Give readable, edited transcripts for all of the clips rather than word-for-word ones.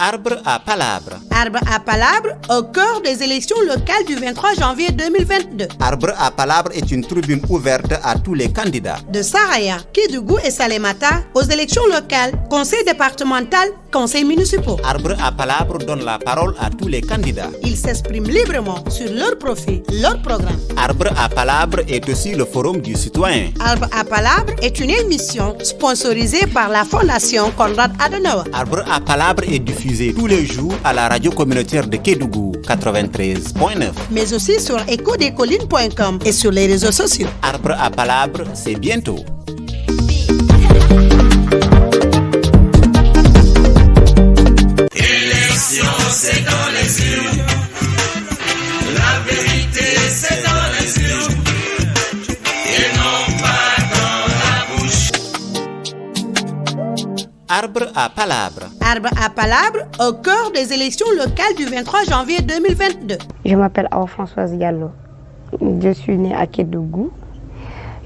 Arbre à palabre. Arbre à palabre au cœur des élections locales du 23 janvier 2022. Arbre à palabre est une tribune ouverte à tous les candidats. De Saraya, Kédougou et Salémata aux élections locales, conseil départemental, conseils municipaux. Arbre à palabre donne la parole à tous les candidats. Ils s'expriment librement sur leur profil, leur programme. Arbre à palabre est aussi le forum du citoyen. Arbre à palabre est une émission sponsorisée par la Fondation Konrad Adenauer. Arbre à palabre est diffusé tous les jours à la radio communautaire de Kédougou 93.9. Mais aussi sur ecodecolline.com et sur les réseaux sociaux. Arbre à palabre, c'est bientôt. Élection, c'est dans les urnes. La vérité, c'est dans les urnes. Et non pas dans la bouche. Arbre à palabre. Arbre à palabre au cœur des élections locales du 23 janvier 2022. Je m'appelle Awa-Françoise Diallo. Je suis née à Kédougou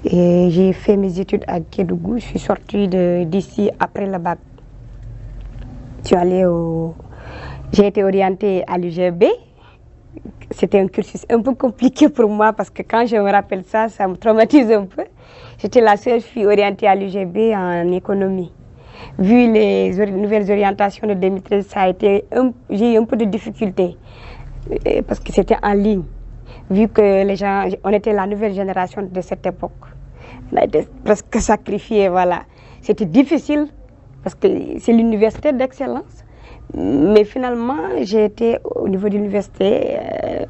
et j'ai fait mes études à Kédougou. Je suis sortie d'ici après le bac. J'ai été orientée à l'UGB. C'était un cursus un peu compliqué pour moi parce que quand je me rappelle ça, ça me traumatise un peu. J'étais la seule fille orientée à l'UGB en économie. Vu les nouvelles orientations de 2013, j'ai eu un peu de difficulté parce que c'était en ligne. Vu que les gens, on était la nouvelle génération de cette époque, on a été presque sacrifiés, voilà. C'était difficile parce que c'est l'université d'excellence. Mais finalement, j'ai été au niveau de l'université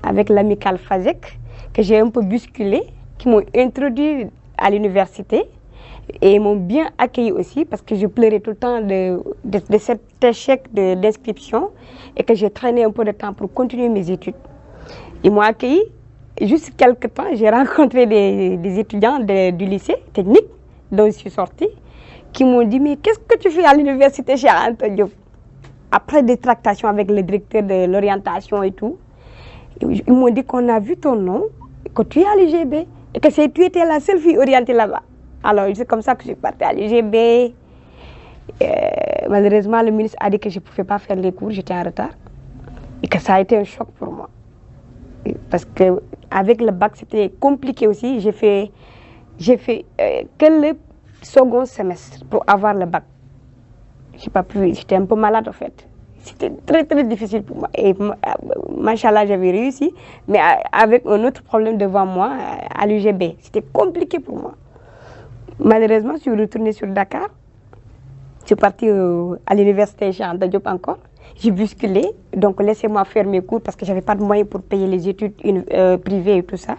avec l'amicale FASEC, que j'ai un peu bousculé, qui m'ont introduit à l'université. Et ils m'ont bien accueilli aussi parce que je pleurais tout le temps de cet échec d'inscription et que j'ai traîné un peu de temps pour continuer mes études. Ils m'ont accueilli. Juste quelques temps, j'ai rencontré des étudiants du lycée technique dont je suis sortie qui m'ont dit « Mais qu'est-ce que tu fais à l'université chez Anta Diop ?» Après des tractations avec le directeur de l'orientation et tout, ils m'ont dit qu'on a vu ton nom, que tu es à l'UGB et que tu étais la seule fille orientée là-bas. Alors, c'est comme ça que je suis partie à l'UGB. Malheureusement, le ministre a dit que je ne pouvais pas faire les cours, j'étais en retard. Et que ça a été un choc pour moi. Parce qu'avec le bac, c'était compliqué aussi. J'ai fait que le second semestre pour avoir le bac. J'ai pas pu, j'étais un peu malade en fait. C'était très très difficile pour moi. Et machallah, j'avais réussi, mais avec un autre problème devant moi à l'UGB. C'était compliqué pour moi. Malheureusement, je suis retournée sur Dakar. Je suis partie à l'université Cheikh Anta Diop encore. J'ai bousculé, donc laissez-moi faire mes cours parce que je n'avais pas de moyens pour payer les études privées et tout ça.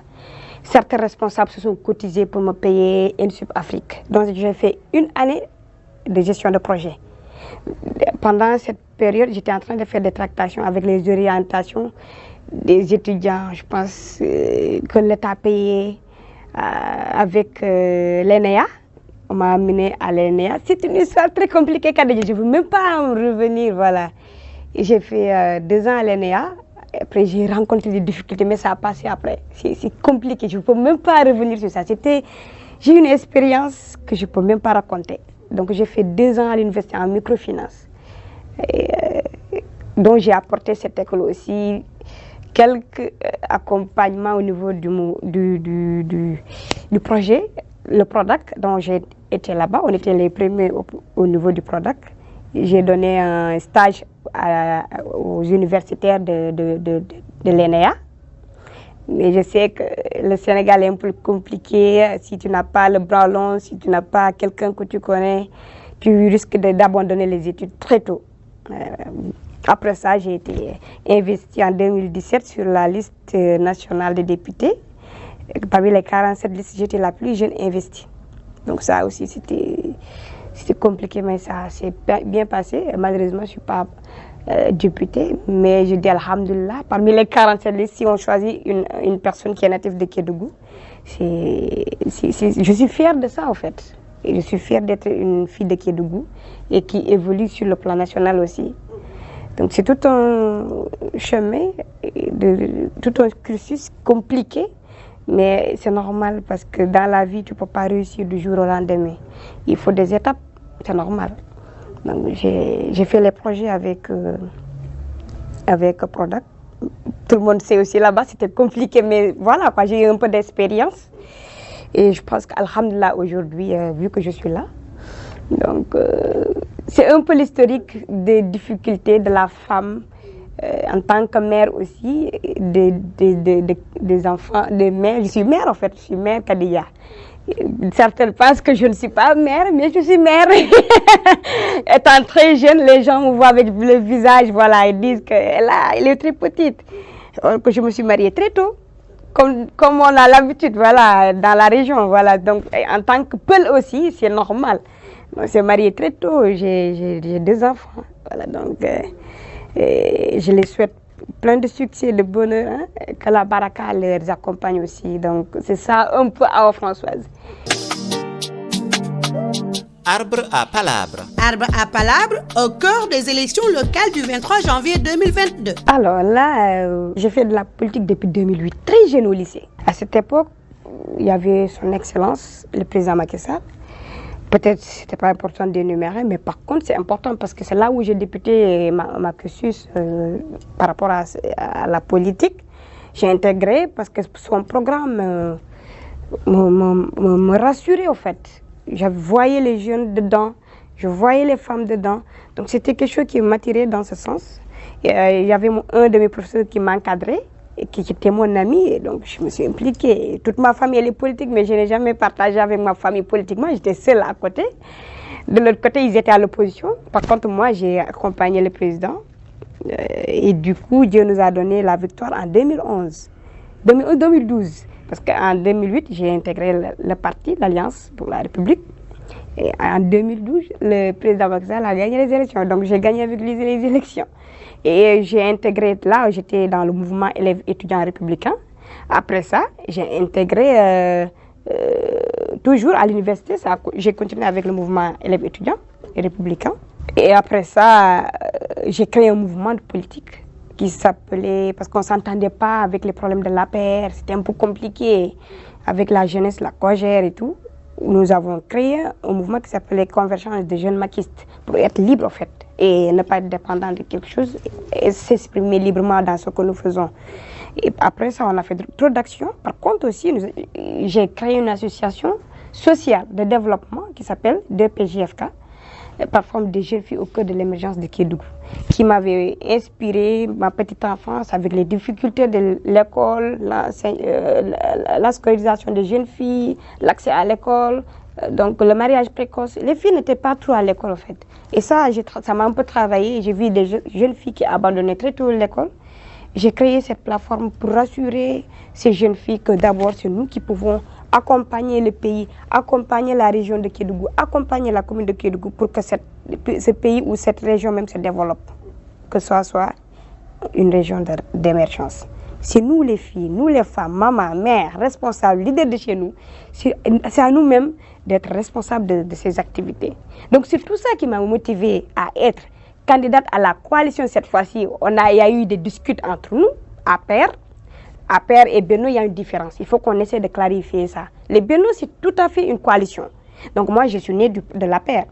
Certains responsables se sont cotisés pour me payer INSUP Afrique. Donc j'ai fait une année de gestion de projet. Pendant cette période, j'étais en train de faire des tractations avec les orientations des étudiants. Je pense que l'État payait avec l'ENEA. On m'a amené à l'ENEA. C'est une histoire très compliquée, je ne veux même pas en revenir, voilà. J'ai fait 2 ans à l'ENEA. Après, j'ai rencontré des difficultés, mais ça a passé après. C'est compliqué, je ne peux même pas revenir sur ça. J'ai une expérience que je ne peux même pas raconter. Donc, j'ai fait 2 ans à l'université en microfinance. Donc, j'ai apporté cette école aussi quelques accompagnements au niveau du projet, le product, dont j'ai été là-bas. On était les premiers au niveau du product. J'ai donné un stage aux universitaires de l'ENEA. Mais je sais que le Sénégal est un peu compliqué. Si tu n'as pas le bras long, si tu n'as pas quelqu'un que tu connais, tu risques d'abandonner les études très tôt. Après ça, j'ai été investie en 2017 sur la liste nationale des députés. Parmi les 47 listes, j'étais la plus jeune investie. Donc ça aussi, c'était compliqué, mais ça s'est bien passé. Malheureusement, je ne suis pas députée, mais je dis alhamdoulilah. Parmi les 47 listes, si on choisit une personne qui est native de Kédougou, je suis fière de ça en fait. Et je suis fière d'être une fille de Kédougou et qui évolue sur le plan national aussi. Donc c'est tout un chemin, tout un cursus compliqué, mais c'est normal parce que dans la vie, tu ne peux pas réussir du jour au lendemain. Il faut des étapes, c'est normal. Donc, j'ai fait les projets avec Prodac. Tout le monde sait aussi là-bas, c'était compliqué, mais voilà, quoi, j'ai eu un peu d'expérience. Et je pense qu'alhamdoulilah, aujourd'hui, vu que je suis là, donc c'est un peu l'historique des difficultés de la femme en tant que mère aussi, des enfants, des mères. Je suis mère en fait, je suis mère Kadiya. Certaines pensent que je ne suis pas mère, mais je suis mère. Étant très jeune, les gens me voient avec le visage, voilà, ils disent qu'elle est très petite. Que je me suis mariée très tôt, comme on a l'habitude, voilà, dans la région, voilà. Donc, en tant que Peul aussi, c'est normal. On s'est mariée très tôt, j'ai 2 enfants, voilà. Donc, je les souhaite plein de succès, de bonheur, hein, que la baraka les accompagne aussi. Donc, c'est ça un peu à Françoise. Arbre à palabre. Arbre à palabre au cœur des élections locales du 23 janvier 2022. Alors là, j'ai fait de la politique depuis 2008, très jeune au lycée. À cette époque, il y avait son Excellence, le président Macky Sall. Peut-être ce n'était pas important d'énumérer, mais par contre c'est important parce que c'est là où j'ai débuté ma cursus par rapport à la politique. J'ai intégré parce que son programme me rassurait au fait. Je voyais les jeunes dedans, je voyais les femmes dedans. Donc c'était quelque chose qui m'attirait dans ce sens. Et, il y avait un de mes professeurs qui m'encadrait, et qui était mon ami, et donc je me suis impliquée. Toute ma famille elle est politique, mais je n'ai jamais partagé avec ma famille politiquement, j'étais seule à côté. De l'autre côté, ils étaient à l'opposition. Par contre, moi, j'ai accompagné le président. Et du coup, Dieu nous a donné la victoire en 2012. Parce qu'en 2008, j'ai intégré le parti, l'Alliance pour la République. Et en 2012, le président Macky Sall a gagné les élections. Donc, j'ai gagné avec lui les élections. Et j'ai intégré, là, j'étais dans le mouvement élèves étudiants républicains. Après ça, j'ai intégré toujours à l'université. J'ai continué avec le mouvement élèves étudiants républicains. Et après ça, j'ai créé un mouvement de politique qui s'appelait, parce qu'on ne s'entendait pas avec les problèmes de l'APR, c'était un peu compliqué avec la jeunesse, la COJER et tout. Nous avons créé un mouvement qui s'appelait Convergence des jeunes maquistes pour être libre en fait et ne pas être dépendant de quelque chose et s'exprimer librement dans ce que nous faisons. Et après ça, on a fait trop d'actions. Par contre aussi, j'ai créé une association sociale de développement qui s'appelle DPJFK, plateforme des jeunes filles au cœur de l'émergence de Kédougou, qui m'avait inspiré ma petite enfance avec les difficultés de l'école, la scolarisation des jeunes filles, l'accès à l'école, donc le mariage précoce. Les filles n'étaient pas trop à l'école en fait. Et ça m'a un peu travaillé. J'ai vu des jeunes filles qui abandonnaient très tôt l'école. J'ai créé cette plateforme pour rassurer ces jeunes filles que d'abord c'est nous qui pouvons accompagner le pays, accompagner la région de Kédougou, accompagner la commune de Kédougou pour que ce pays ou cette région même se développe, que ce soit une région d'émergence. C'est nous les filles, nous les femmes, maman, mère, responsables, leaders de chez nous, c'est à nous-mêmes d'être responsables de ces activités. Donc c'est tout ça qui m'a motivée à être candidate à la coalition cette fois-ci. Il y a eu des disputes entre nous, APR et Benno, il y a une différence. Il faut qu'on essaie de clarifier ça. Les Benno, c'est tout à fait une coalition. Donc moi, je suis née de l'APR.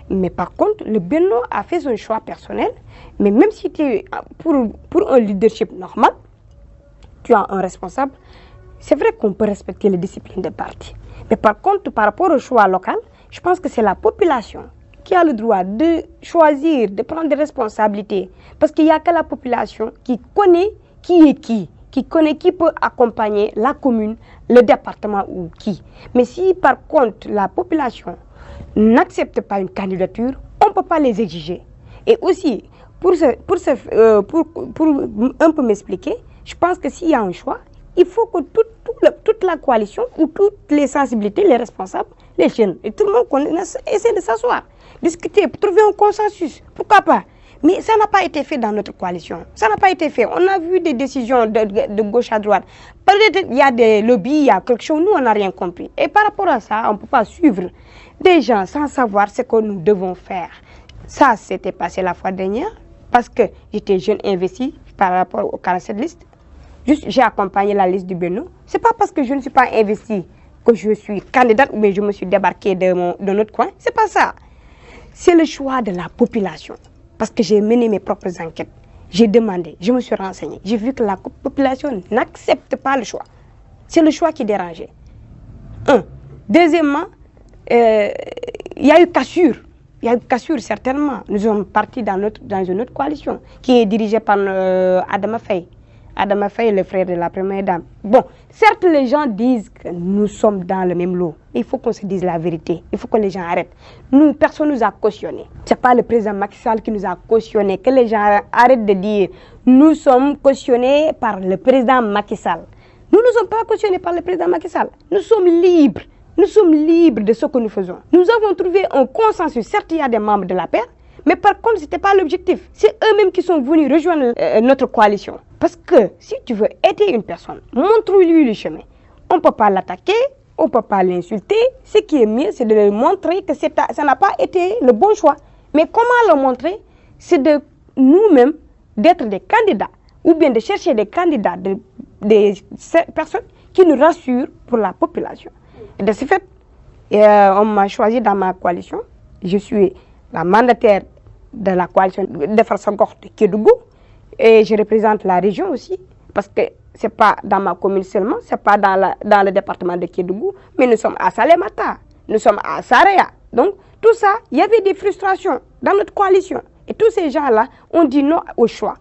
Mais par contre, le Benno a fait son choix personnel. Mais même si tu es pour un leadership normal, tu as un responsable, c'est vrai qu'on peut respecter les disciplines de parti. Mais par contre, par rapport au choix local, je pense que c'est la population qui a le droit de choisir, de prendre des responsabilités. Parce qu'il n'y a que la population qui connaît qui est qui connaît qui peut accompagner la commune, le département ou qui. Mais si par contre la population n'accepte pas une candidature, on ne peut pas les exiger. Et aussi, pour un peu m'expliquer, je pense que s'il y a un choix, il faut que toute la coalition ou toutes les sensibilités, les responsables, les jeunes, et tout le monde essaie de s'asseoir, discuter, trouver un consensus. Pourquoi pas? Mais ça n'a pas été fait dans notre coalition. Ça n'a pas été fait. On a vu des décisions de gauche à droite. Peut-être il y a des lobbies, il y a quelque chose, nous on n'a rien compris. Et par rapport à ça, on ne peut pas suivre des gens sans savoir ce que nous devons faire. Ça, s'était passé la fois dernière parce que j'étais jeune investie par rapport aux 47 listes. Juste, j'ai accompagné la liste du Benno. Ce n'est pas parce que je ne suis pas investie que je suis candidate ou bien je me suis débarquée de notre coin. Ce n'est pas ça. c'est le choix de la population. Parce que j'ai mené mes propres enquêtes. J'ai demandé, je me suis renseignée. J'ai vu que la population n'accepte pas le choix. C'est le choix qui dérangeait. Un. Deuxièmement, il y a eu cassure. Il y a eu cassure, certainement. Nous sommes partis dans une autre coalition qui est dirigée par Adama Faye. Adama Faye, le frère de la première dame. Bon, certes, les gens disent que nous sommes dans le même lot. Il faut qu'on se dise la vérité. Il faut que les gens arrêtent. Nous, personne ne nous a cautionné. Ce n'est pas le président Macky Sall qui nous a cautionné. Que les gens arrêtent de dire nous sommes cautionnés par le président Macky Sall. Nous ne sommes pas cautionnés par le président Macky Sall. Nous sommes libres. Nous sommes libres de ce que nous faisons. Nous avons trouvé un consensus. Certes, il y a des membres de la paix, mais par contre, ce n'était pas l'objectif. C'est eux-mêmes qui sont venus rejoindre notre coalition. Parce que si tu veux aider une personne, montre-lui le chemin. On ne peut pas l'attaquer, on ne peut pas l'insulter. Ce qui est mieux, c'est de lui montrer que ça n'a pas été le bon choix. Mais comment le montrer? C'est de nous-mêmes d'être des candidats ou bien de chercher des candidats, des personnes qui nous rassurent pour la population. Et de ce fait, on m'a choisi dans ma coalition. Je suis la mandataire de la coalition Defar Sa Gox de Kédougou et je représente la région aussi parce que ce n'est pas dans ma commune seulement, ce n'est pas dans le département de Kédougou, mais nous sommes à Salémata, nous sommes à Saraya. Donc tout ça, il y avait des frustrations dans notre coalition et tous ces gens-là ont dit non au choix.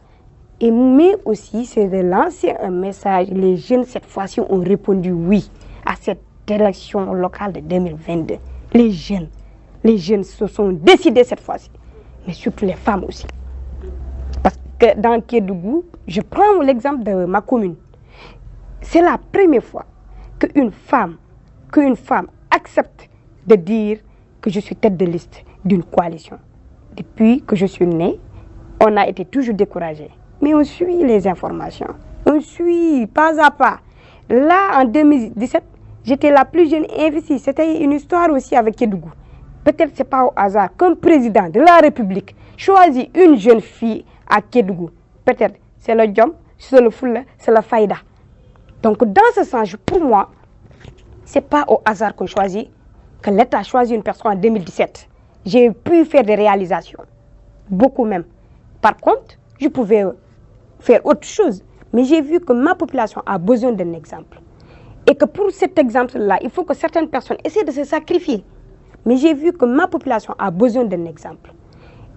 Mais aussi, c'est de lancer un message. Les jeunes, cette fois-ci, ont répondu oui à cette élection locale de 2022. Les jeunes se sont décidés cette fois-ci, mais surtout les femmes aussi. Parce que dans Kédougou, je prends l'exemple de ma commune. C'est la première fois qu'une femme accepte de dire que je suis tête de liste d'une coalition. Depuis que je suis née, on a été toujours découragés. Mais on suit les informations. On suit pas à pas. Là, en 2017, j'étais la plus jeune investie. C'était une histoire aussi avec Kédougou. Peut-être que ce n'est pas au hasard qu'un président de la République choisit une jeune fille à Kédougou. Peut-être c'est le Djom, c'est le Foula, c'est le Faïda. Donc dans ce sens, pour moi, ce n'est pas au hasard qu'on choisit, que l'État a choisi une personne en 2017. J'ai pu faire des réalisations, beaucoup même. Par contre, je pouvais faire autre chose, mais j'ai vu que ma population a besoin d'un exemple. Et que pour cet exemple-là, il faut que certaines personnes essaient de se sacrifier. Mais j'ai vu que ma population a besoin d'un exemple.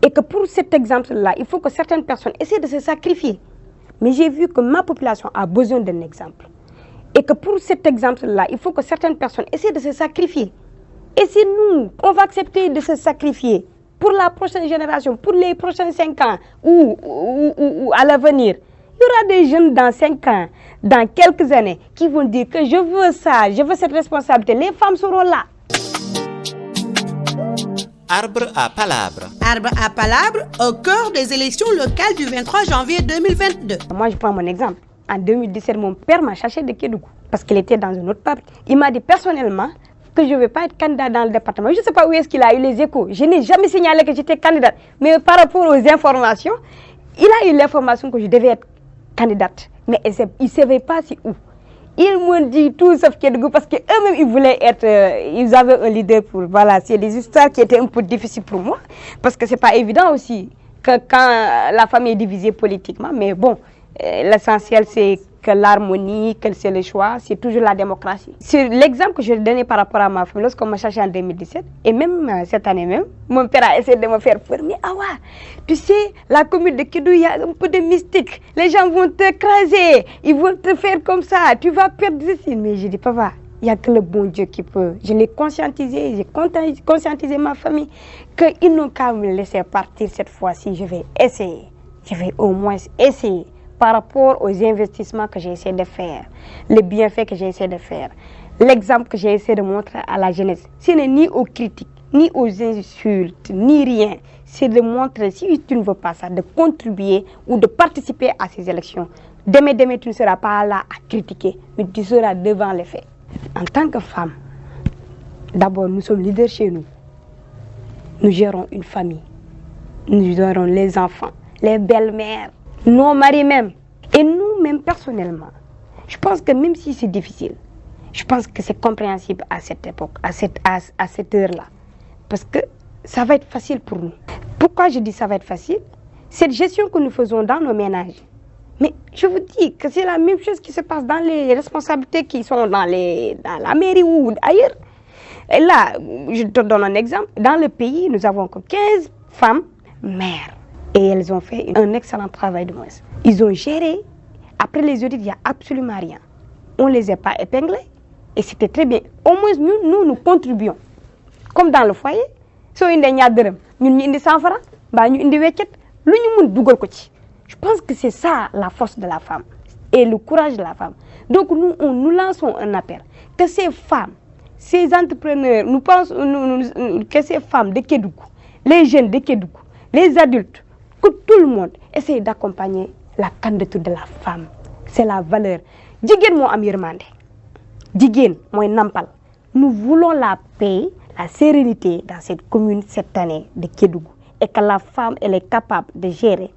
Et que pour cet exemple-là, il faut que certaines personnes essaient de se sacrifier. Mais j'ai vu que ma population a besoin d'un exemple. Et que pour cet exemple-là, il faut que certaines personnes essaient de se sacrifier. Et si nous, on va accepter de se sacrifier pour la prochaine génération, pour les prochains 5 ans ou à l'avenir, il y aura des jeunes dans 5 ans, dans quelques années, qui vont dire que je veux ça, je veux cette responsabilité. Les femmes seront là. Arbre à palabre. Arbre à palabre au cœur des élections locales du 23 janvier 2022. Moi, je prends mon exemple. En 2017, mon père m'a cherché de Kédougou parce qu'il était dans une autre partie. Il m'a dit personnellement que je ne vais pas être candidat dans le département. Je ne sais pas où est-ce qu'il a eu les échos. Je n'ai jamais signalé que j'étais candidate. Mais par rapport aux informations, il a eu l'information que je devais être candidate. Mais il ne savait pas si où. Ils m'ont dit tout sauf Kédougou parce qu'eux-mêmes, ils voulaient être... ils avaient un leader pour... Voilà, c'est des histoires qui étaient un peu difficiles pour moi. Parce que ce n'est pas évident aussi que quand la famille est divisée politiquement. Mais bon, l'essentiel, c'est que l'harmonie, que c'est le choix, c'est toujours la démocratie. C'est l'exemple que je donnais par rapport à ma famille lorsqu'on m'a cherché en 2017. Et même cette année même, mon père a essayé de me faire peur. Mais tu sais, la commune de Kédougou, il y a un peu de mystique. Les gens vont t'écraser, ils vont te faire comme ça, tu vas perdre ceci. Mais je dis, papa, il n'y a que le bon Dieu qui peut. Je l'ai conscientisé, j'ai conscientisé ma famille qu'ils n'ont qu'à me laisser partir cette fois-ci. Je vais essayer, je vais au moins essayer. Par rapport aux investissements que j'ai essayé de faire, les bienfaits que j'ai essayé de faire, l'exemple que j'ai essayé de montrer à la jeunesse, ce n'est ni aux critiques, ni aux insultes, ni rien. C'est de montrer, si tu ne veux pas ça, de contribuer ou de participer à ces élections. Demain, tu ne seras pas là à critiquer, mais tu seras devant les faits. En tant que femme, d'abord, nous sommes leaders chez nous. Nous gérons une famille. Nous gérons les enfants, les belles-mères, nos maris même, et nous-mêmes personnellement. Je pense que même si c'est difficile, je pense que c'est compréhensible à cette époque, à cette heure-là. Parce que ça va être facile pour nous. Pourquoi je dis ça va être facile? Cette gestion que nous faisons dans nos ménages, mais je vous dis que c'est la même chose qui se passe dans les responsabilités qui sont dans la mairie ou ailleurs. Et là, je te donne un exemple. Dans le pays, nous avons 15 femmes maires. Et elles ont fait un excellent travail de moins. Ils ont géré. Après les audits, il n'y a absolument rien. On ne les a pas épinglés. Et c'était très bien. Au moins, nous contribuons. Comme dans le foyer. Si on a un dërëm, nous avons 100 francs, nous avons weccet, lu ñu mën dugal ko ci. Je pense que c'est ça la force de la femme et le courage de la femme. Donc nous lançons un appel que ces femmes, ces entrepreneurs, nous pensons que ces femmes de Kédougou, les jeunes de Kédougou, les adultes, que tout le monde essaye d'accompagner la candidature de la femme. C'est la valeur. Jigéen moo am yërmande. Jigéen mooy nampal. Nous voulons la paix, la sérénité dans cette commune cette année de Kédougou et que la femme elle est capable de gérer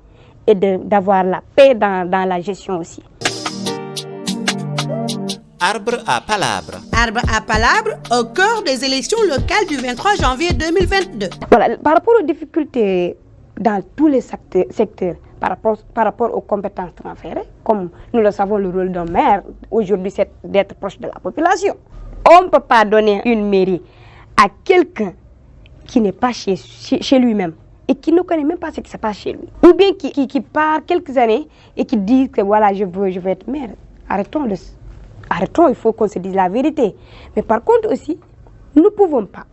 et d'avoir la paix dans la gestion aussi. Arbre à palabre. Arbre à palabre au cœur des élections locales du 23 janvier 2022. Voilà, par rapport aux difficultés dans tous les secteurs, par rapport aux compétences transférées, comme nous le savons, le rôle d'un maire aujourd'hui c'est d'être proche de la population. On ne peut pas donner une mairie à quelqu'un qui n'est pas chez lui-même et qui ne connaît même pas ce qui se passe chez lui. Ou bien qui part quelques années et qui dit que voilà, je veux être maire. Arrêtons, il faut qu'on se dise la vérité. Mais par contre aussi, nous ne pouvons pas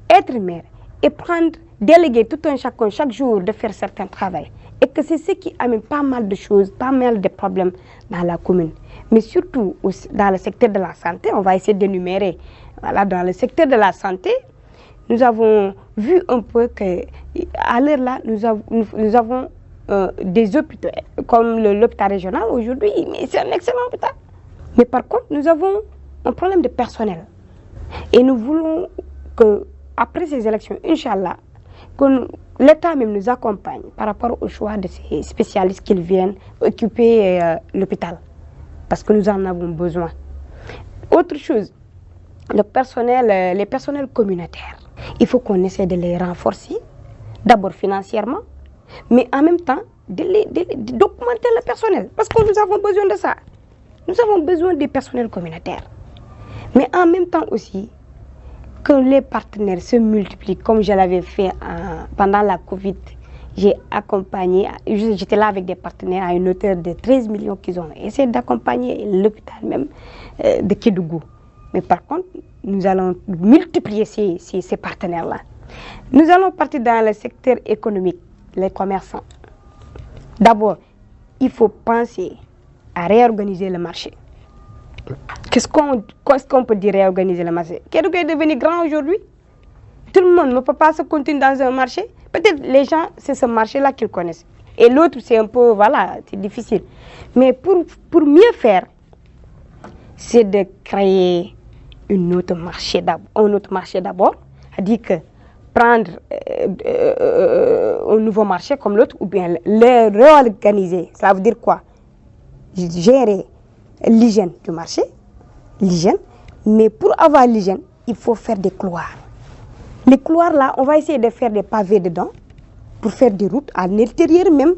être maire et déléguer tout un chacun chaque jour de faire certains travaux. Et que c'est ce qui amène pas mal de choses, pas mal de problèmes dans la commune. Mais surtout dans le secteur de la santé, on va essayer d'énumérer. Voilà, dans le secteur de la santé, nous avons vu un peu qu'à l'heure là, nous avons des hôpitaux, comme l'hôpital régional aujourd'hui, mais c'est un excellent hôpital. Mais par contre, nous avons un problème de personnel. Et nous voulons qu'après ces élections, Inch'Allah, que l'État même nous accompagne par rapport au choix de ces spécialistes qui viennent occuper l'hôpital. Parce que nous en avons besoin. Autre chose, les personnels communautaires. Il faut qu'on essaie de les renforcer, d'abord financièrement, mais en même temps d'augmenter le personnel. Parce que nous avons besoin de ça. Nous avons besoin des personnels communautaires. Mais en même temps aussi, que les partenaires se multiplient, comme je l'avais fait pendant la Covid. J'ai accompagné, j'étais là avec des partenaires à une hauteur de 13 millions qu'ils ont essayé d'accompagner l'hôpital même de Kédougou. Mais par contre, nous allons multiplier ces partenaires-là. Nous allons partir dans le secteur économique, les commerçants. D'abord, il faut penser à réorganiser le marché. Qu'est-ce qu'on peut dire réorganiser le marché? Kédougou est devenu grand aujourd'hui. Tout le monde ne peut pas se continuer dans un marché. Peut-être les gens, c'est ce marché-là qu'ils connaissent. Et l'autre, c'est un peu, voilà, c'est difficile. Mais pour mieux faire, c'est de créer un autre marché d'abord. C'est-à-dire que prendre un nouveau marché comme l'autre ou bien le réorganiser. Ça veut dire quoi? Gérer l'hygiène du marché, mais pour avoir l'hygiène, il faut faire des couloirs. Les couloirs là, on va essayer de faire des pavés dedans pour faire des routes à l'intérieur même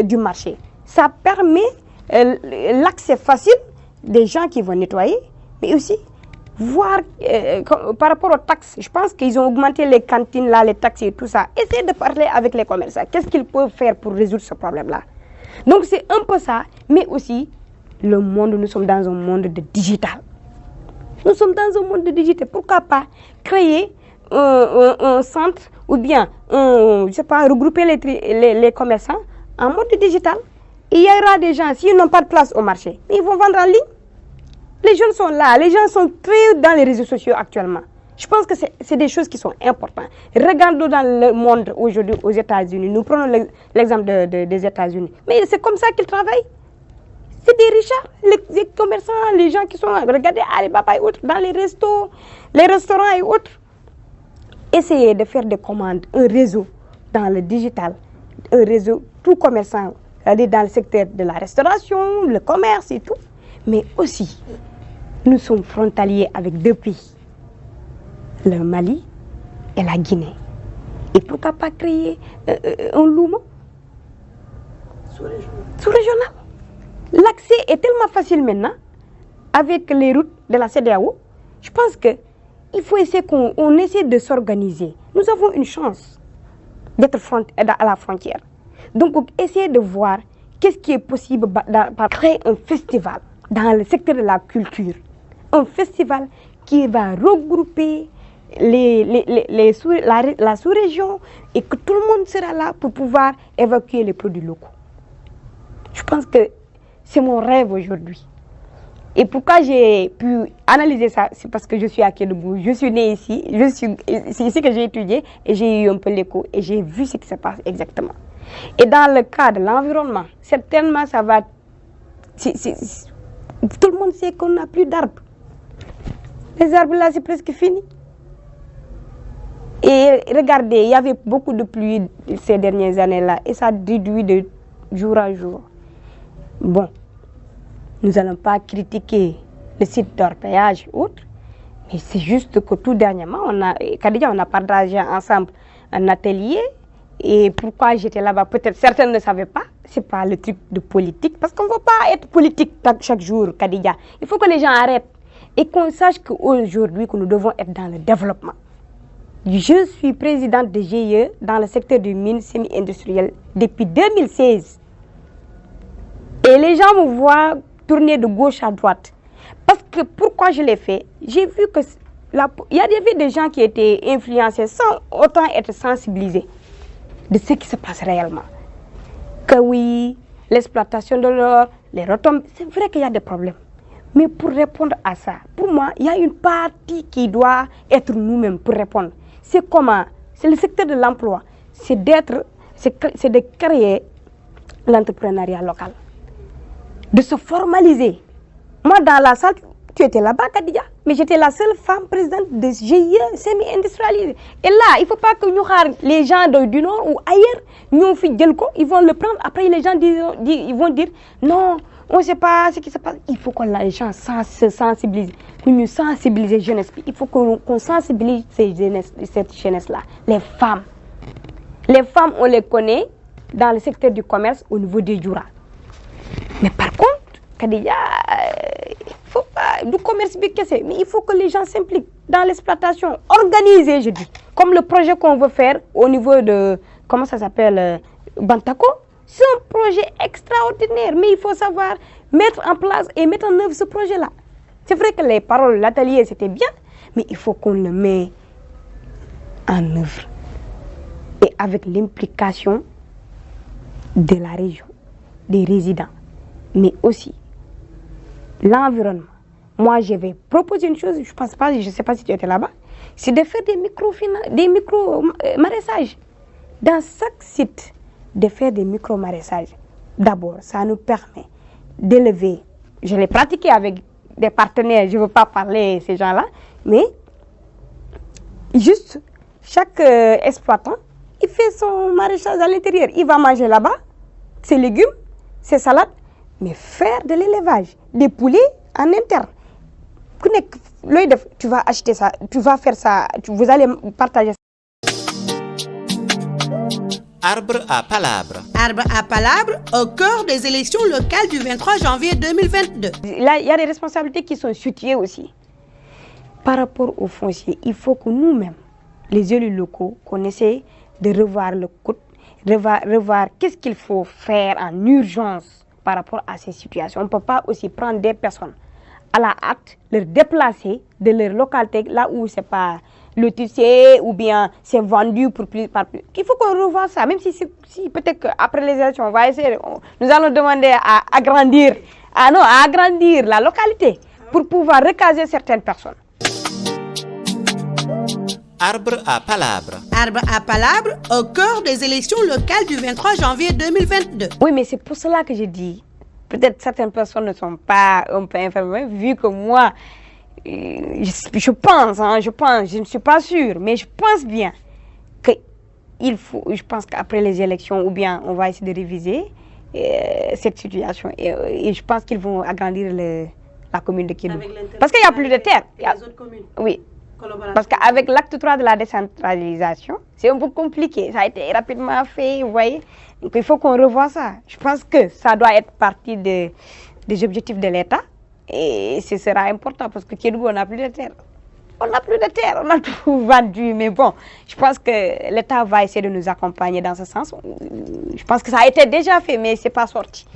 du marché. Ça permet l'accès facile des gens qui vont nettoyer, mais aussi voir par rapport aux taxes. Je pense qu'ils ont augmenté les cantines là, les taxes et tout ça. Essayez de parler avec les commerçants. Qu'est-ce qu'ils peuvent faire pour résoudre ce problème-là? Donc c'est un peu ça, mais aussi nous sommes dans un monde de digital. Nous sommes dans un monde de digital. Pourquoi pas créer un centre ou bien, regrouper les commerçants en mode digital. Il y aura des gens, s'ils n'ont pas de place au marché, ils vont vendre en ligne. Les jeunes sont là, les gens sont très dans les réseaux sociaux actuellement. Je pense que c'est des choses qui sont importantes. Regardons dans le monde aujourd'hui aux États-Unis. Nous prenons l'exemple des États-Unis. Mais c'est comme ça qu'ils travaillent. C'est des richards, les commerçants, les gens qui sont là. Regardez Alibaba et autres, dans les restaurants et autres. Essayez de faire des commandes, un réseau dans le digital, un réseau tout commerçant, c'est-à-dire dans le secteur de la restauration, le commerce et tout. Mais aussi, nous sommes frontaliers avec deux pays, le Mali et la Guinée. Et pourquoi pas créer un Louma sous-régional? L'accès est tellement facile maintenant avec les routes de la CEDEAO. Je pense qu'il faut essayer qu'on essaie de s'organiser. Nous avons une chance d'être à la frontière. Donc, essayer de voir qu'est-ce qui est possible par créer un festival dans le secteur de la culture. Un festival qui va regrouper la sous-région et que tout le monde sera là pour pouvoir évacuer les produits locaux. Je pense que c'est mon rêve aujourd'hui. Et pourquoi j'ai pu analyser ça, c'est parce que je suis à Kédougou, je suis née ici, c'est ici que j'ai étudié et j'ai eu un peu l'écho et j'ai vu ce qui se passe exactement. Et dans le cas de l'environnement, certainement ça va... tout le monde sait qu'on n'a plus d'arbres. Les arbres là, c'est presque fini. Et regardez, il y avait beaucoup de pluie ces dernières années-là et ça réduit de jour à jour. Bon, nous n'allons pas critiquer le site d'orpaillage ou autre, mais c'est juste que tout dernièrement, on a partagé ensemble un atelier. Et pourquoi j'étais là-bas, peut-être certains ne savaient pas, c'est pas le truc de politique, parce qu'on ne va pas être politique chaque jour, Khadija. Il faut que les gens arrêtent et qu'on sache qu'aujourd'hui, que nous devons être dans le développement. Je suis présidente de GIE dans le secteur du mine semi-industriel depuis 2016. Et les gens me voient tourner de gauche à droite. Parce que pourquoi je l'ai fait? J'ai vu que il y avait des gens qui étaient influencés sans autant être sensibilisés de ce qui se passe réellement. Que oui, l'exploitation de l'or, les retombées, c'est vrai qu'il y a des problèmes. Mais pour répondre à ça, pour moi, il y a une partie qui doit être nous-mêmes pour répondre. C'est comment? C'est le secteur de l'emploi. C'est de créer l'entrepreneuriat local. De se formaliser. Moi, dans la salle, tu étais là-bas, Khadija, mais j'étais la seule femme présidente de GIE semi-industrialisée. Et là, il ne faut pas que nous, les gens du Nord ou ailleurs, ils vont le prendre. Après, les gens ils vont dire, non, on ne sait pas ce qui se passe. Il faut que les gens se sensibilisent. Pour nous sensibiliser la jeunesse, il faut qu'on sensibilise cette jeunesse-là. Les femmes. Les femmes, on les connaît dans le secteur du commerce au niveau des Djoura. Mais par contre, Khadija, faut pas du commerce mais il faut que les gens s'impliquent dans l'exploitation, organisée, je dis. Comme le projet qu'on veut faire au niveau de, comment ça s'appelle, Bantako. C'est un projet extraordinaire, mais il faut savoir mettre en place et mettre en œuvre ce projet-là. C'est vrai que les paroles, l'atelier, c'était bien, mais il faut qu'on le mette en œuvre. Et avec l'implication de la région, des résidents, mais aussi l'environnement. Moi, je vais proposer une chose, je ne sais pas si tu étais là-bas, c'est de faire des micro-maraîsages. Dans chaque site, de faire des micro-maraîsages. D'abord, ça nous permet d'élever, je l'ai pratiqué avec des partenaires, je ne veux pas parler de ces gens-là, mais juste chaque exploitant, il fait son maraîchage à l'intérieur. Il va manger là-bas, ses légumes, ses salades, mais faire de l'élevage, des poulets en interne. Tu vas acheter ça, tu vas faire ça, vous allez partager ça. Arbre à palabre. Arbre à palabre au cœur des élections locales du 23 janvier 2022. Là, il y a des responsabilités qui sont situées aussi. Par rapport aux fonciers, il faut que nous-mêmes, les élus locaux, qu'on essaie de revoir le coût, revoir qu'est-ce qu'il faut faire en urgence par rapport à ces situations. On ne peut pas aussi prendre des personnes à la hâte, les déplacer de leur localité, là où c'est pas lotissé ou bien c'est vendu pour plus. Il faut qu'on revoie ça, même si peut-être qu'après les élections, on va essayer, nous allons demander à agrandir la localité pour pouvoir recaser certaines personnes. Arbre à palabre. Arbre à palabre au cœur des élections locales du 23 janvier 2022. Oui, mais c'est pour cela que je dis, peut-être certaines personnes ne sont pas un peu informées, vu que moi, je pense, je ne suis pas sûre, mais je pense bien je pense qu'après les élections, ou bien on va essayer de réviser cette situation. Et je pense qu'ils vont agrandir la commune de Kédougou. Parce qu'il n'y a plus de terre. Les autres communes. Oui. Parce qu'avec l'acte 3 de la décentralisation, c'est un peu compliqué. Ça a été rapidement fait, vous voyez. Donc il faut qu'on revoie ça. Je pense que ça doit être partie des objectifs de l'État. Et ce sera important parce que Kédougou, on n'a plus de terre. On n'a plus de terre, on a tout vendu. Mais bon, je pense que l'État va essayer de nous accompagner dans ce sens. Je pense que ça a été déjà fait, mais ce n'est pas sorti.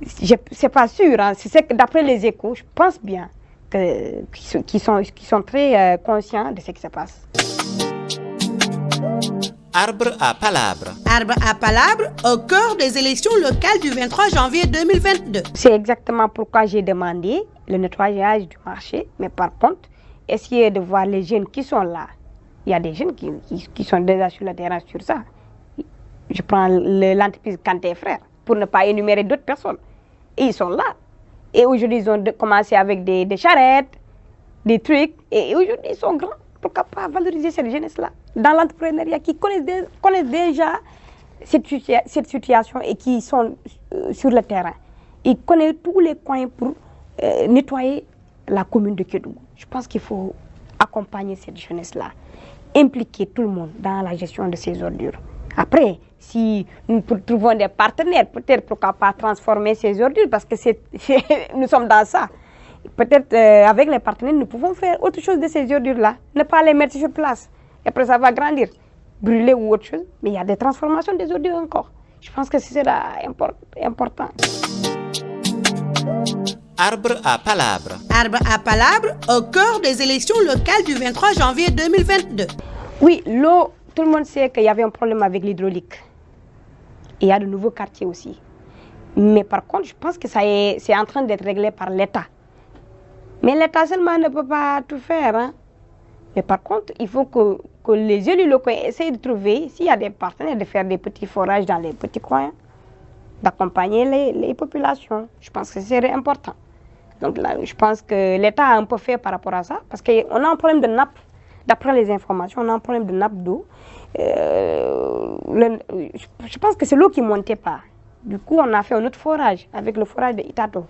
C'est pas sûr. Hein. C'est que d'après les échos, je pense bien qu'ils sont très conscients de ce qui se passe. Arbre à palabre. Arbre à palabre au cœur des élections locales du 23 janvier 2022. C'est exactement pourquoi j'ai demandé le nettoyage du marché. Mais par contre, essayer de voir les jeunes qui sont là. Il y a des jeunes qui sont déjà sur le terrain sur ça. Je prends l'entreprise Kanté Frères pour ne pas énumérer d'autres personnes. Et ils sont là. Et aujourd'hui, ils ont commencé avec des charrettes, des trucs. Et aujourd'hui, ils sont grands. Pourquoi pas valoriser cette jeunesse-là dans l'entrepreneuriat qui connaissent déjà cette situation et qui sont sur le terrain. Ils connaissent tous les coins pour nettoyer la commune de Kédougou. Je pense qu'il faut accompagner cette jeunesse-là, impliquer tout le monde dans la gestion de ces ordures. Après, si nous trouvons des partenaires, peut-être pourquoi pas transformer ces ordures, parce que nous sommes dans ça. Peut-être avec les partenaires, nous pouvons faire autre chose de ces ordures-là, ne pas les mettre sur place. Et après, ça va grandir, brûler ou autre chose. Mais il y a des transformations des ordures encore. Je pense que ce sera important. Arbre à palabre. Arbre à palabre au cœur des élections locales du 23 janvier 2022. Oui, l'eau, tout le monde sait qu'il y avait un problème avec l'hydraulique. Et il y a de nouveaux quartiers aussi. Mais par contre, je pense que c'est en train d'être réglé par l'État. Mais l'État seulement ne peut pas tout faire. Hein. Mais par contre, il faut que les élus locaux essayent de trouver, s'il y a des partenaires, de faire des petits forages dans les petits coins, d'accompagner les populations. Je pense que c'est important. Donc là, je pense que l'État a un peu fait par rapport à ça, parce qu'on a un problème de nappe. D'après les informations, on a un problème de nappe d'eau. Je pense que c'est l'eau qui ne montait pas. Du coup, on a fait un autre forage, avec le forage de Itato.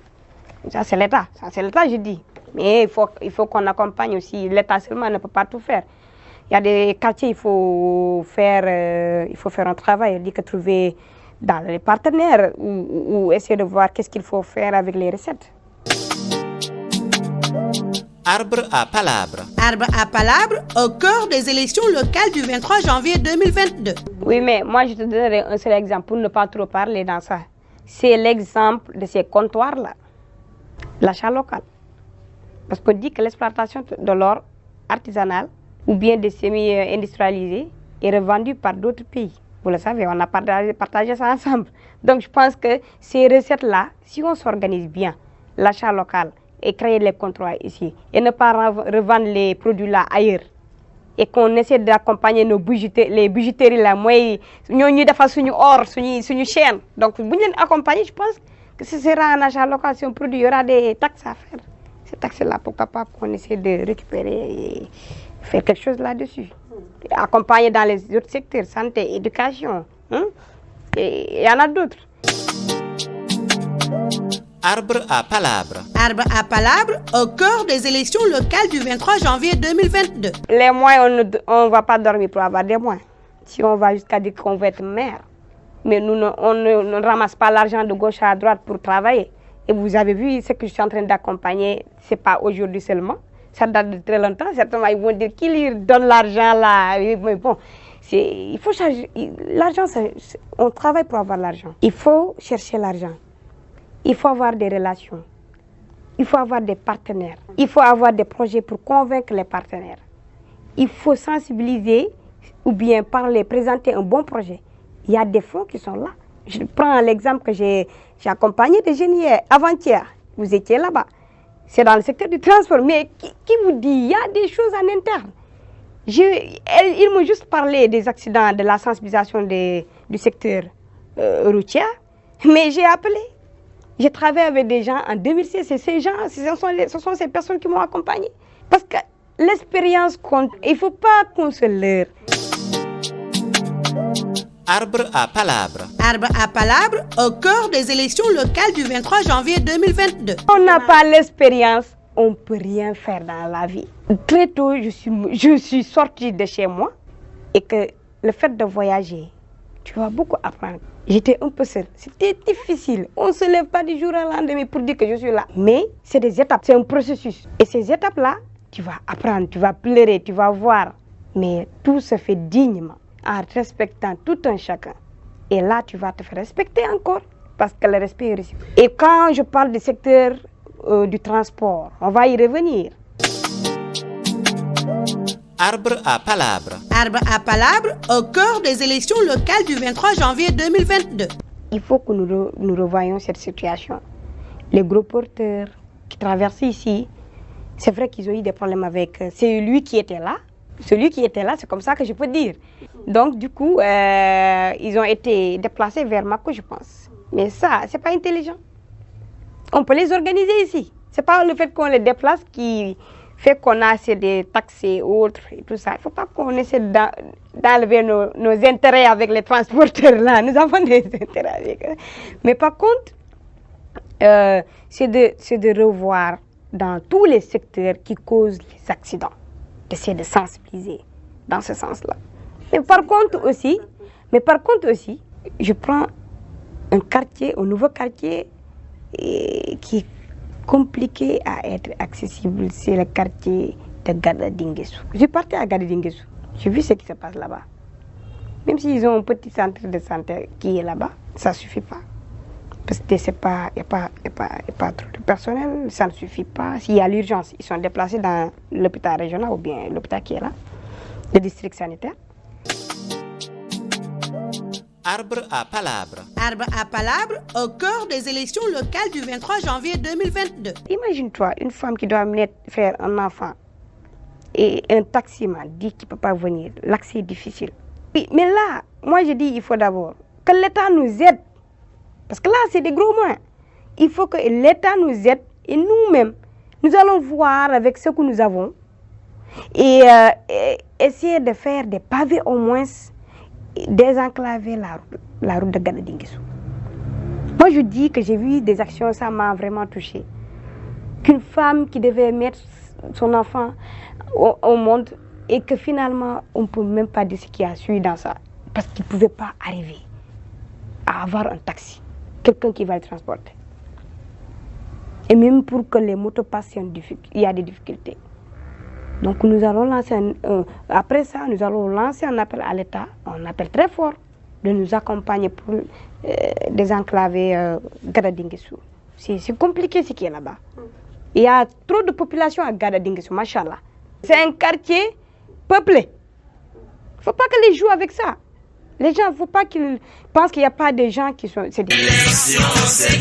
Ça, c'est l'État, je dis. Mais il faut qu'on accompagne aussi. L'État seulement ne peut pas tout faire. Il y a des quartiers, il faut faire un travail. Il dit que trouver dans les partenaires ou essayer de voir qu'est-ce qu'il faut faire avec les recettes. Arbre à palabre. Arbre à palabre au cœur des élections locales du 23 janvier 2022. Oui, mais moi, je te donnerai un seul exemple pour ne pas trop parler dans ça. C'est l'exemple de ces comptoirs-là. L'achat local. Parce qu'on dit que l'exploitation de l'or artisanal ou bien des semi-industrialisés est revendue par d'autres pays. Vous le savez, on a partagé ça ensemble. Donc je pense que ces recettes-là, si on s'organise bien, l'achat local et créer les comptoirs ici, et ne pas revendre les produits-là ailleurs, et qu'on essaie d'accompagner les bijouteries-là, moi, nous avons or, une chaîne. Donc si nous accompagner, je pense que ce sera un achat local. Si on produit, il y aura des taxes à faire. Ces taxes-là, pourquoi pas qu'on essaie de récupérer et faire quelque chose là-dessus. Accompagner dans les autres secteurs, santé, éducation. Et il y en a d'autres. Arbre à palabre. Arbre à palabre au cœur des élections locales du 23 janvier 2022. Les moyens, on ne va pas dormir pour avoir des moyens. Si on va jusqu'à dire qu'on va être maire, mais on ne ramasse pas l'argent de gauche à droite pour travailler. Et vous avez vu ce que je suis en train d'accompagner, ce n'est pas aujourd'hui seulement. Ça date de très longtemps. Certainement, ils vont dire qui lui donne l'argent là. Mais bon, il faut charger. L'argent, on travaille pour avoir l'argent. Il faut chercher l'argent. Il faut avoir des relations. Il faut avoir des partenaires. Il faut avoir des projets pour convaincre les partenaires. Il faut sensibiliser ou bien parler, présenter un bon projet. Il y a des fonds qui sont là. Je prends l'exemple que j'ai accompagné des jeunes hier, avant-hier. Vous étiez là-bas. C'est dans le secteur du transport. Mais qui vous dit, il y a des choses en interne. Ils m'ont juste parlé des accidents, de la sensibilisation du secteur routier. Mais j'ai appelé. J'ai travaillé avec des gens en 2016. C'est ces gens, ce sont ces personnes qui m'ont accompagné. Parce que l'expérience compte. Il ne faut pas qu'on se leurre. Arbre à palabre. Arbre à palabre au cœur des élections locales du 23 janvier 2022. On n'a pas l'expérience, on ne peut rien faire dans la vie. Très tôt, je suis sortie de chez moi et que le fait de voyager, tu vas beaucoup apprendre. J'étais un peu seule. C'était difficile. On ne se lève pas du jour au lendemain pour dire que je suis là. Mais c'est des étapes, c'est un processus. Et ces étapes-là, tu vas apprendre, tu vas pleurer, tu vas voir. Mais tout se fait dignement, en respectant tout un chacun. Et là, tu vas te faire respecter encore, parce que le respect est réciproque. Et quand je parle du secteur du transport, on va y revenir. Arbre à palabre. Arbre à palabre au cœur des élections locales du 23 janvier 2022. Il faut que nous revoyions cette situation. Les gros porteurs qui traversent ici, c'est vrai qu'ils ont eu des problèmes avec celui qui était là. Celui qui était là, c'est comme ça que je peux dire. Donc, du coup, ils ont été déplacés vers Mako, je pense. Mais ça, c'est pas intelligent. On peut les organiser ici. C'est pas le fait qu'on les déplace qui fait qu'on a assez de taxes et autres et tout ça. Il ne faut pas qu'on essaie d'enlever nos intérêts avec les transporteurs là. Nous avons des intérêts avec eux. Mais par contre, c'est de revoir dans tous les secteurs qui causent les accidents, d'essayer de sensibiliser dans ce sens-là. Mais par contre aussi, je prends un nouveau quartier qui est compliqué à être accessible, c'est le quartier de Gada Dinguessou. Je suis partie à Gada Dinguessou. J'ai vu ce qui se passe là-bas. Même s'ils ont un petit centre de santé qui est là-bas, ça ne suffit pas. Parce qu'il n'y a pas trop de personnel, ça ne suffit pas. S'il y a l'urgence, ils sont déplacés dans l'hôpital régional ou bien l'hôpital qui est là, le district sanitaire. Arbre à palabre. Arbre à palabre au cœur des élections locales du 23 janvier 2022. Imagine-toi une femme qui doit faire un enfant et un taximan dit qu'il ne peut pas venir. L'accès est difficile. Oui, mais là, moi je dis il faut d'abord que l'État nous aide. Parce que là, c'est des gros moyens. Il faut que l'État nous aide et nous-mêmes, nous allons voir avec ce que nous avons et essayer de faire des pavés au moins, désenclaver la route de Gada Dinguessou. Moi, je dis que j'ai vu des actions, ça m'a vraiment touchée. Qu'une femme qui devait mettre son enfant au monde et que finalement, on ne peut même pas dire ce qui a suivi dans ça. Parce qu'il ne pouvait pas arriver à avoir un taxi, quelqu'un qui va le transporter. Et même pour que les motos passent, il y a des difficultés. Donc nous allons lancer après ça, nous allons lancer un appel à l'État, un appel très fort, de nous accompagner pour désenclaver Gada Dinguessou. C'est compliqué ce qui est là-bas. Il y a trop de population à Gada Dinguessou, machallah. C'est un quartier peuplé. Il ne faut pas que les jouent avec ça. Les gens, il ne faut pas qu'ils pensent qu'il n'y a pas de gens qui sont... Élection, c'est